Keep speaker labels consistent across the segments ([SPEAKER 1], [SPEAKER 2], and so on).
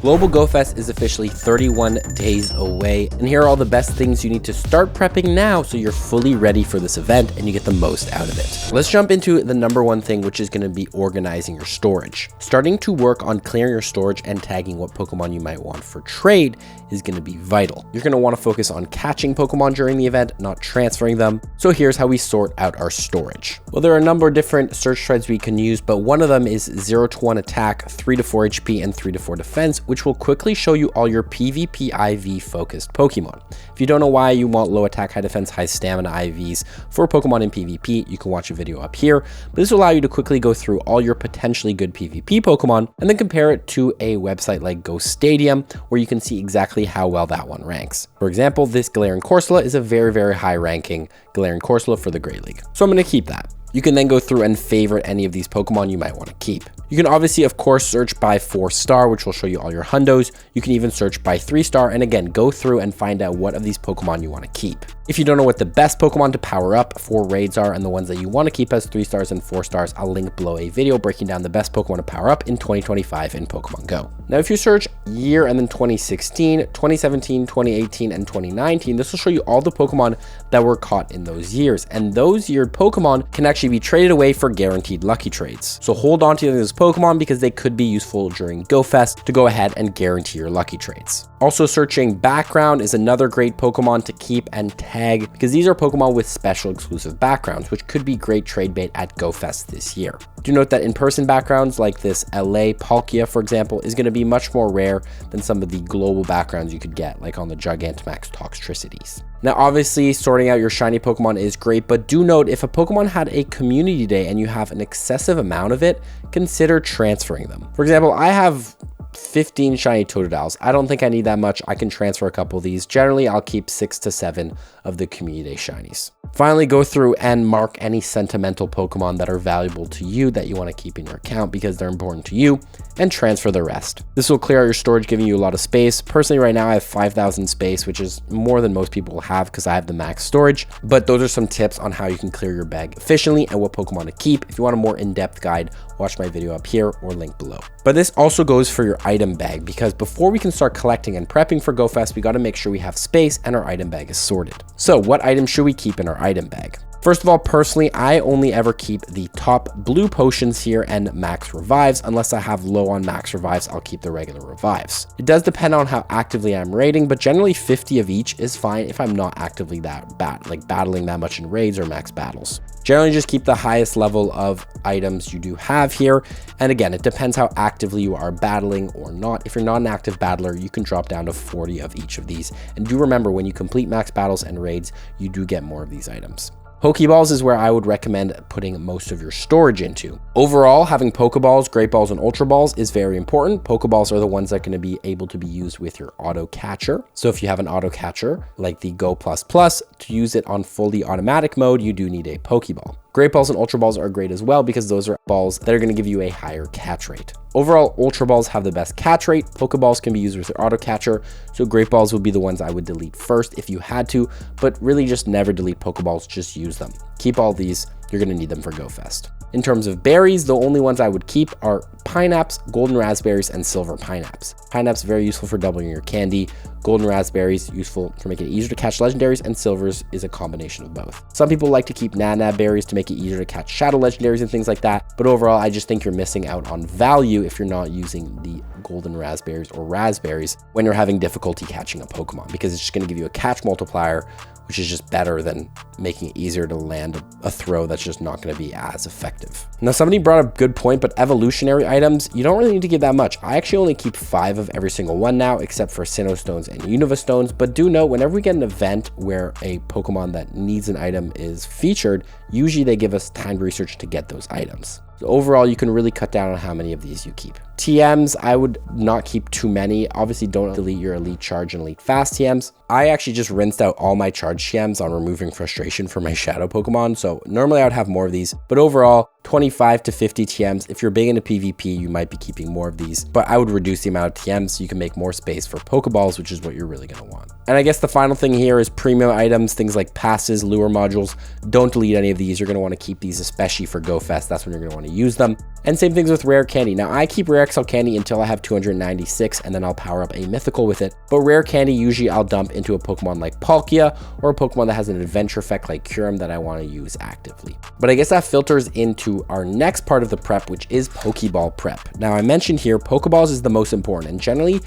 [SPEAKER 1] Global Go Fest is officially 31 days away, and here are all the best things you need to start prepping now so you're fully ready for this event and you get the most out of it. Let's jump into the number one thing, which is going to be organizing your storage. Starting to work on clearing your storage and tagging what Pokemon you might want for trade is going to be vital. You're going to want to focus on catching Pokemon during the event, not transferring them. So here's how we sort out our storage. Well, there are a number of different search threads we can use, but one of them is 0 to 1 attack, 3 to 4 HP, and 3 to 4 defense, which will quickly show you all your PvP IV focused Pokemon. If you don't know why you want low attack, high defense, high stamina IVs for Pokemon in PvP, you can watch a video up here, but this will allow you to quickly go through all your potentially good PvP Pokemon and then compare it to a website like Go Stadium, where you can see exactly how well that one ranks. For example, this Galarian Corsola is a very, very high ranking Galarian Corsola for the Great League. So I'm going to keep that. You can then go through and favorite any of these Pokemon you might want to keep. You can obviously, of course, search by 4-star, which will show you all your hundos. You can even search by 3-star, and again, go through and find out what of these Pokemon you want to keep. If you don't know what the best Pokemon to power up for raids are and the ones that you want to keep as 3-stars and 4-stars, I'll link below a video breaking down the best Pokemon to power up in 2025 in Pokemon Go. Now, if you search year and then 2016, 2017, 2018, and 2019, this will show you all the Pokemon that were caught in those years. And those yeared Pokemon can actually be traded away for guaranteed lucky trades. So hold on to those Pokemon because they could be useful during Go Fest to go ahead and guarantee your lucky trades. Also, searching background is another great Pokemon to keep and tag because these are Pokemon with special exclusive backgrounds, which could be great trade bait at Go Fest this year. Do note that in-person backgrounds like this LA Palkia, for example, is going to be much more rare than some of the global backgrounds you could get, like on the Gigantamax Toxtricities. Now, obviously, sorting out your shiny Pokemon is great, but do note if a Pokemon had a community day and you have an excessive amount of it, consider transferring them. For example, I have 15 shiny Totodiles. I don't think I need that much. I can transfer a couple of these. Generally, I'll keep 6 to 7 of the community day shinies. Finally, go through and mark any sentimental Pokemon that are valuable to you that you want to keep in your account because they're important to you, and transfer the rest. This will clear out your storage, giving you a lot of space. Personally, right now I have 5,000 space, which is more than most people will have because I have the max storage, but those are some tips on how you can clear your bag efficiently and what Pokemon to keep. If you want a more in-depth guide, watch my video up here or link below. But this also goes for your item bag, because before we can start collecting and prepping for Go Fest, we got to make sure we have space and our item bag is sorted. So what items should we keep in our item bag? First of all, personally, I only ever keep the top blue potions here and max revives. Unless I have low on max revives, I'll keep the regular revives. It does depend on how actively I'm raiding, but generally 50 of each is fine if I'm not actively battling that much in raids or max battles. Generally, just keep the highest level of items you do have here. And again, it depends how actively you are battling or not. If you're not an active battler, you can drop down to 40 of each of these. And do remember, when you complete max battles and raids, you do get more of these items. Pokeballs is where I would recommend putting most of your storage into. Overall, having Pokeballs, Great Balls, and Ultra Balls is very important. Pokeballs are the ones that are going to be able to be used with your auto catcher. So if you have an auto catcher like the Go++, to use it on fully automatic mode, you do need a Pokeball. Great Balls and Ultra Balls are great as well because those are balls that are going to give you a higher catch rate. Overall, Ultra Balls have the best catch rate. Pokeballs can be used with your auto catcher, so Great Balls would be the ones I would delete first if you had to, but really just never delete Pokeballs, just use them. Keep all these, you're going to need them for Go Fest. In terms of berries, the only ones I would keep are Pineapps, Golden Raspberries, and Silver Pineapps. Pineapps, very useful for doubling your candy. Golden Raspberries, useful for making it easier to catch legendaries, and Silvers is a combination of both. Some people like to keep Nanab berries to make it easier to catch shadow legendaries and things like that, but overall, I just think you're missing out on value if you're not using the Golden Raspberries or Raspberries when you're having difficulty catching a Pokemon, because it's just going to give you a catch multiplier, which is just better than making it easier to land a throw that's just not going to be as effective. Now, somebody brought up a good point, but evolutionary items, you don't really need to give that much. I actually only keep 5 of every single one now, except for Sinnoh Stones and Unova Stones. But do note, whenever we get an event where a Pokemon that needs an item is featured, usually they give us timed research to get those items. So overall, you can really cut down on how many of these you keep. TMs, I would not keep too many. Obviously, don't delete your Elite Charge and Elite Fast TMs. I actually just rinsed out all my Charge TMs on removing frustration for my Shadow Pokemon. So normally I would have more of these, but overall, 25 to 50 TMs. If you're big into PvP, you might be keeping more of these, but I would reduce the amount of TMs so you can make more space for Pokeballs, which is what you're really going to want. And I guess the final thing here is premium items, things like passes, lure modules. Don't delete any of these. You're going to want to keep these, especially for GoFest. That's when you're going to want to use them. And same things with rare candy. Now I keep rare XL candy until I have 296 and then I'll power up a mythical with it. But rare candy, usually I'll dump into a Pokemon like Palkia or a Pokemon that has an adventure effect like Kyurem that I want to use actively. But I guess that filters into our next part of the prep, which is PokeBall Prep. Now I mentioned here, Pokeballs is the most important, and generally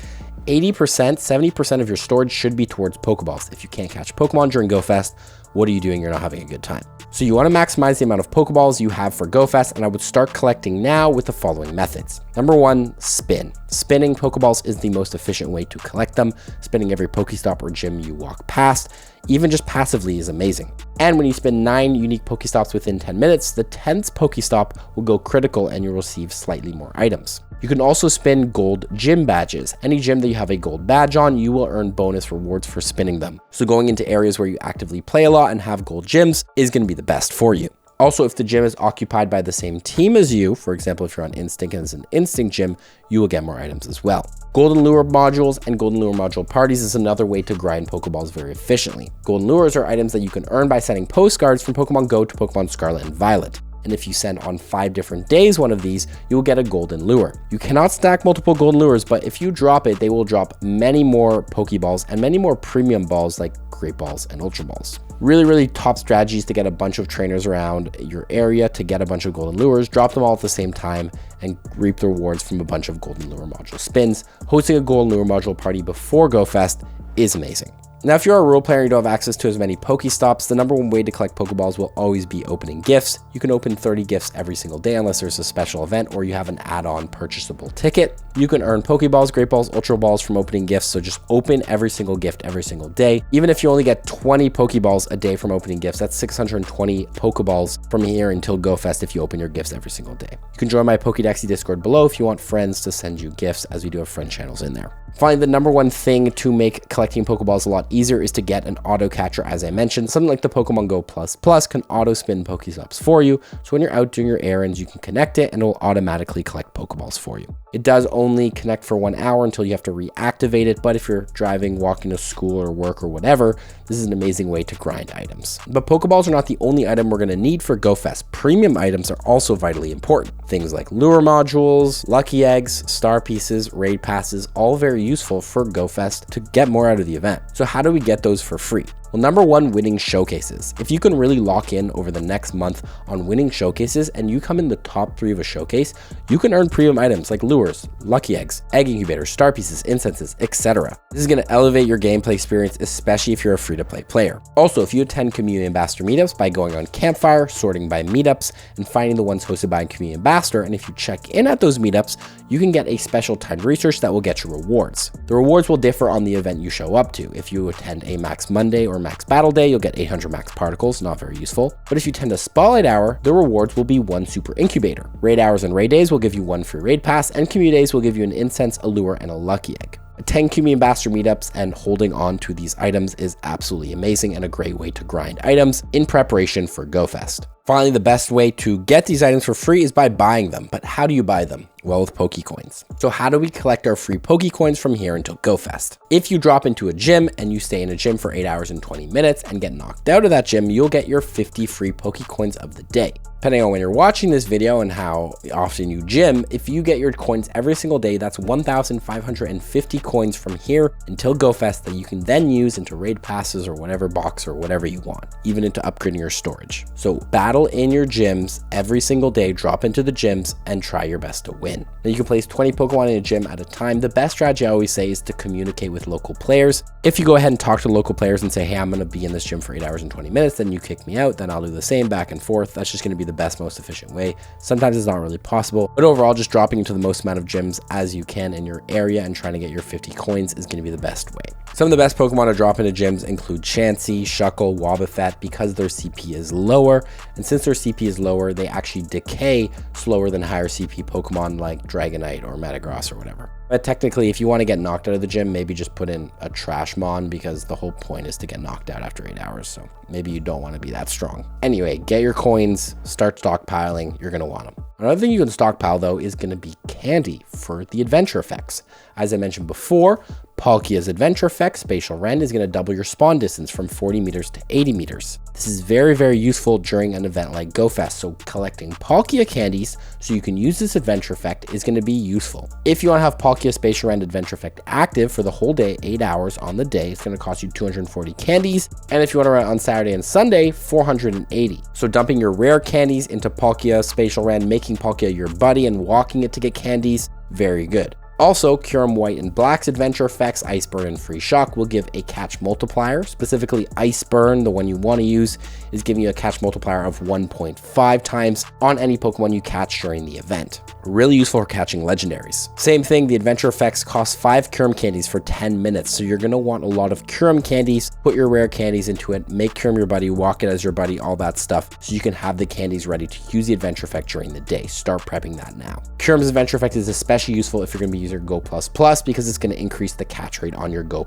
[SPEAKER 1] 80%, 70% of your storage should be towards Pokeballs. If you can't catch Pokemon during GoFest, what are you doing? You're not having a good time. So you want to maximize the amount of Pokeballs you have for GoFest, and I would start collecting now with the following methods. Number one, spin. Spinning Pokeballs is the most efficient way to collect them. Spinning every Pokestop or gym you walk past, even just passively, is amazing. And when you spin 9 unique Pokestops within 10 minutes, the 10th Pokestop will go critical and you'll receive slightly more items. You can also spin gold gym badges. Any gym that you have a gold badge on, you will earn bonus rewards for spinning them. So going into areas where you actively play a lot and have gold gyms is going to be the best for you. Also, if the gym is occupied by the same team as you, for example, if you're on Instinct and it's an Instinct gym, you will get more items as well. Golden Lure modules and Golden Lure module parties is another way to grind Pokeballs very efficiently. Golden Lures are items that you can earn by sending postcards from Pokemon Go to Pokemon Scarlet and Violet. And if you send on 5 different days one of these, you will get a golden lure. You cannot stack multiple golden lures, but if you drop it, they will drop many more Pokeballs and many more premium balls like Great Balls and Ultra Balls. Really top strategies to get a bunch of trainers around your area to get a bunch of golden lures, drop them all at the same time, and reap the rewards from a bunch of golden lure module spins. Hosting a golden lure module party before GoFest is amazing. Now, if you're a role player and you don't have access to as many Pokestops, the number one way to collect Pokeballs will always be opening gifts. You can open 30 gifts every single day unless there's a special event or you have an add-on purchasable ticket. You can earn Pokeballs, Great Balls, Ultra Balls from opening gifts, so just open every single gift every single day. Even if you only get 20 Pokeballs a day from opening gifts, that's 620 Pokeballs from here until GoFest if you open your gifts every single day. You can join my Pokédexy Discord below if you want friends to send you gifts, as we do have friend channels in there. Finally, the number one thing to make collecting Pokeballs a lot easier is to get an auto catcher. As I mentioned, something like the Pokemon Go Plus can auto spin Pokestops for you. So when you're out doing your errands, you can connect it and it will automatically collect Pokeballs for you. It does only connect for 1 hour until you have to reactivate it. But if you're driving, walking to school or work or whatever, this is an amazing way to grind items. But Pokeballs are not the only item we're going to need for GoFest. Premium items are also vitally important. Things like lure modules, lucky eggs, star pieces, raid passes, all very useful for GoFest to get more out of the event. So how do we get those for free? Well, number one, winning showcases. If you can really lock in over the next month on winning showcases and you come in the top 3 of a showcase, you can earn premium items like lures, lucky eggs, egg incubators, star pieces, incenses, etc. This is going to elevate your gameplay experience, especially if you're a free-to-play player. Also, if you attend community ambassador meetups by going on Campfire, sorting by meetups, and finding the ones hosted by a community ambassador, and if you check in at those meetups, you can get a special timed research that will get you rewards. The rewards will differ on the event you show up to. If you attend a Max Monday or Max Battle Day, you'll get 800 Max Particles, not very useful. But if you attend a Spotlight Hour, the rewards will be 1 Super Incubator. Raid Hours and Raid Days will give you 1 free Raid Pass, and Community Days will give you an Incense, a Lure, and a Lucky Egg. Attend community ambassador meetups and holding on to these items is absolutely amazing and a great way to grind items in preparation for GoFest. Finally, the best way to get these items for free is by buying them. But how do you buy them? Well, with Pokecoins. So how do we collect our free Pokecoins from here until GoFest? If you drop into a gym and you stay in a gym for 8 hours and 20 minutes and get knocked out of that gym, you'll get your 50 free Pokecoins of the day. Depending on when you're watching this video and how often you gym, if you get your coins every single day, that's 1,550 coins from here until GoFest that you can then use into raid passes or whatever box or whatever you want, even into upgrading your storage. So battle in your gyms every single day, drop into the gyms and try your best to win. Now you can place 20 Pokemon in a gym at a time. The best strategy I always say is to communicate with local players. If you go ahead and talk to local players and say, hey, I'm going to be in this gym for 8 hours and 20 minutes, then you kick me out, then I'll do the same back and forth. That's just going to be the best, most efficient way. Sometimes it's not really possible, but overall, just dropping into the most amount of gyms as you can in your area and trying to get your 50 coins is going to be the best way. Some of the best Pokemon to drop into gyms include Chansey, Shuckle, Wobbuffet, because their CP is lower. And since their CP is lower, they actually decay slower than higher CP Pokemon like Dragonite or Metagross or whatever. But technically, if you want to get knocked out of the gym, maybe just put in a trash mon, because the whole point is to get knocked out after 8 hours. So maybe you don't want to be that strong. Anyway, get your coins, start stockpiling. You're going to want them. Another thing you can stockpile, though, is going to be candy for the adventure effects. As I mentioned before, Palkia's adventure effect, Spatial Rend, is going to double your spawn distance from 40 meters to 80 meters. This is very, very useful during an event like GoFest, so collecting Palkia candies so you can use this adventure effect is going to be useful. If you want to have Palkia Spatial Rend adventure effect active for the whole day, 8 hours on the day, it's going to cost you 240 candies, and if you want to run it on Saturday and Sunday, 480. So dumping your rare candies into Palkia Spatial Rend, making Palkia your buddy and walking it to get candies, very good. Also, Kyurem White and Black's adventure effects, Ice Burn and Free Shock, will give a catch multiplier. Specifically, Ice Burn, the one you want to use, is giving you a catch multiplier of 1.5 times on any Pokemon you catch during the event. Really useful for catching legendaries. Same thing, the adventure effects cost 5 Kyurem candies for 10 minutes, so you're going to want a lot of Kyurem candies. Put your rare candies into it, make Kyurem your buddy, walk it as your buddy, all that stuff, so you can have the candies ready to use the adventure effect during the day. Start prepping that now. Kyurem's adventure effect is especially useful if you're going to be using Go++, because it's going to increase the catch rate on your Go++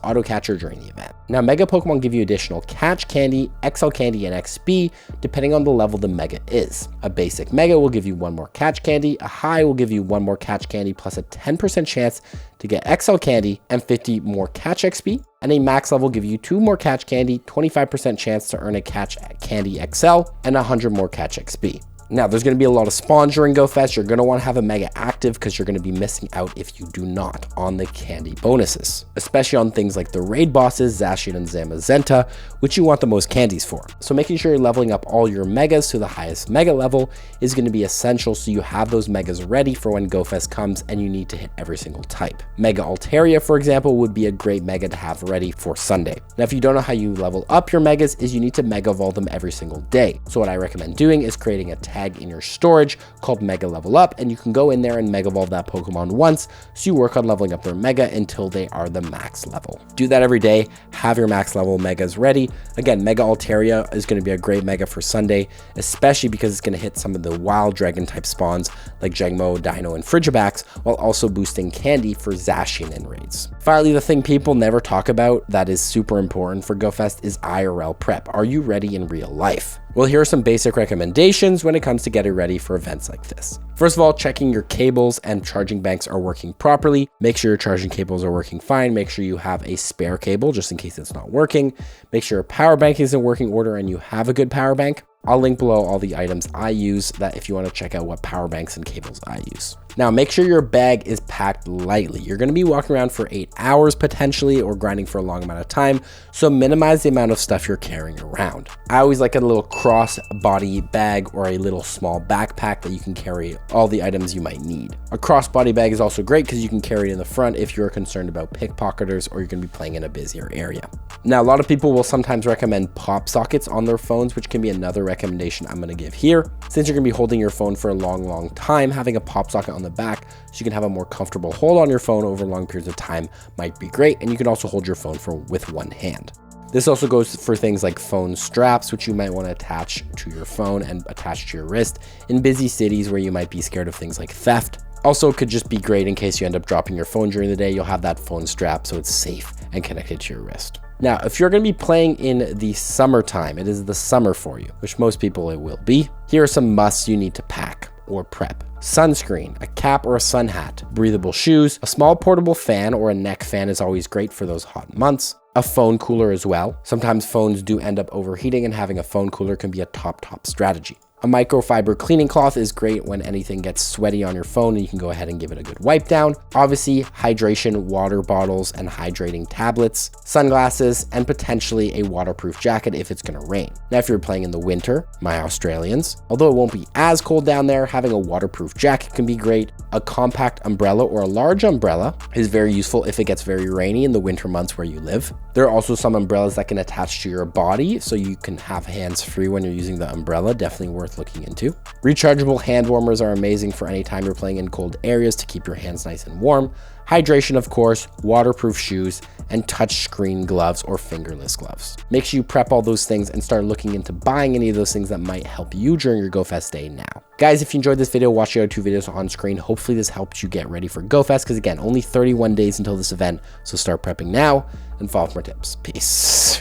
[SPEAKER 1] auto catcher during the event. Now, Mega Pokemon give you additional catch candy, XL candy, and XP depending on the level the Mega is. A basic Mega will give you 1 more catch candy, a high will give you 1 more catch candy plus a 10% chance to get XL candy and 50 more catch XP, and a max level will give you 2 more catch candy, 25% chance to earn a catch candy XL, and 100 more catch XP. Now, there's going to be a lot of spawns during GoFest. You're going to want to have a Mega active because you're going to be missing out if you do not on the candy bonuses, especially on things like the raid bosses, Zacian and Zamazenta, which you want the most candies for. So making sure you're leveling up all your Megas to the highest Mega level is going to be essential, so you have those Megas ready for when GoFest comes and you need to hit every single type. Mega Altaria, for example, would be a great Mega to have ready for Sunday. Now, if you don't know how you level up your Megas, is you need to Mega Evolve them every single day. So what I recommend doing is creating a tag in your storage called Mega Level Up, and you can go in there and Mega Evolve that Pokemon once, so you work on leveling up their Mega until they are the max level. Do that every day, have your max level Megas ready. Again, Mega Altaria is going to be a great Mega for Sunday, especially because it's going to hit some of the wild dragon type spawns like Jangmo, Dino, and Frigibax, while also boosting candy for Zacian in raids. Finally, the thing people never talk about that is super important for GoFest is IRL Prep. Are you ready in real life? Well, here are some basic recommendations when it comes to getting ready for events like this. First of all, checking your cables and charging banks are working properly. Make sure your charging cables are working fine. Make sure you have a spare cable just in case it's not working. Make sure your power bank is in working order and you have a good power bank. I'll link below all the items I use that if you want to check out what power banks and cables I use. Now, make sure your bag is packed lightly. You're going to be walking around for 8 hours potentially, or grinding for a long amount of time, so minimize the amount of stuff you're carrying around. I always like a little cross-body bag or a little small backpack that you can carry all the items you might need. A cross-body bag is also great because you can carry it in the front if you're concerned about pickpocketers or you're going to be playing in a busier area. Now, a lot of people will sometimes recommend pop sockets on their phones, which can be another recommendation I'm going to give here. Since you're going to be holding your phone for a long time, having a pop socket on the back so you can have a more comfortable hold on your phone over long periods of time might be great, and you can also hold your phone with one hand. This also goes for things like phone straps, which you might want to attach to your phone and attach to your wrist in busy cities where you might be scared of things like theft. Also, could just be great in case you end up dropping your phone during the day. You'll have that phone strap so it's safe and connected to your wrist. Now, if you're going to be playing in the summertime, it is the summer for you, which most people it will be. Here are some musts you need to pack or prep. Sunscreen, a cap or a sun hat, breathable shoes, a small portable fan or a neck fan is always great for those hot months. A phone cooler as well. Sometimes phones do end up overheating, and having a phone cooler can be a top strategy. A microfiber cleaning cloth is great when anything gets sweaty on your phone and you can go ahead and give it a good wipe down. Obviously, hydration water bottles and hydrating tablets, sunglasses, and potentially a waterproof jacket if it's going to rain. Now, if you're playing in the winter, my Australians, although it won't be as cold down there, having a waterproof jacket can be great. A compact umbrella or a large umbrella is very useful if it gets very rainy in the winter months where you live. There are also some umbrellas that can attach to your body so you can have hands free when you're using the umbrella. Definitely worth looking into. Rechargeable hand warmers are amazing for any time you're playing in cold areas to keep your hands nice and warm. Hydration, of course, waterproof shoes, and touchscreen gloves or fingerless gloves. Make sure you prep all those things and start looking into buying any of those things that might help you during your GoFest day now. Guys, if you enjoyed this video, watch the other 2 videos on screen. Hopefully this helped you get ready for GoFest, because again, only 31 days until this event, so start prepping now and follow for more tips. Peace.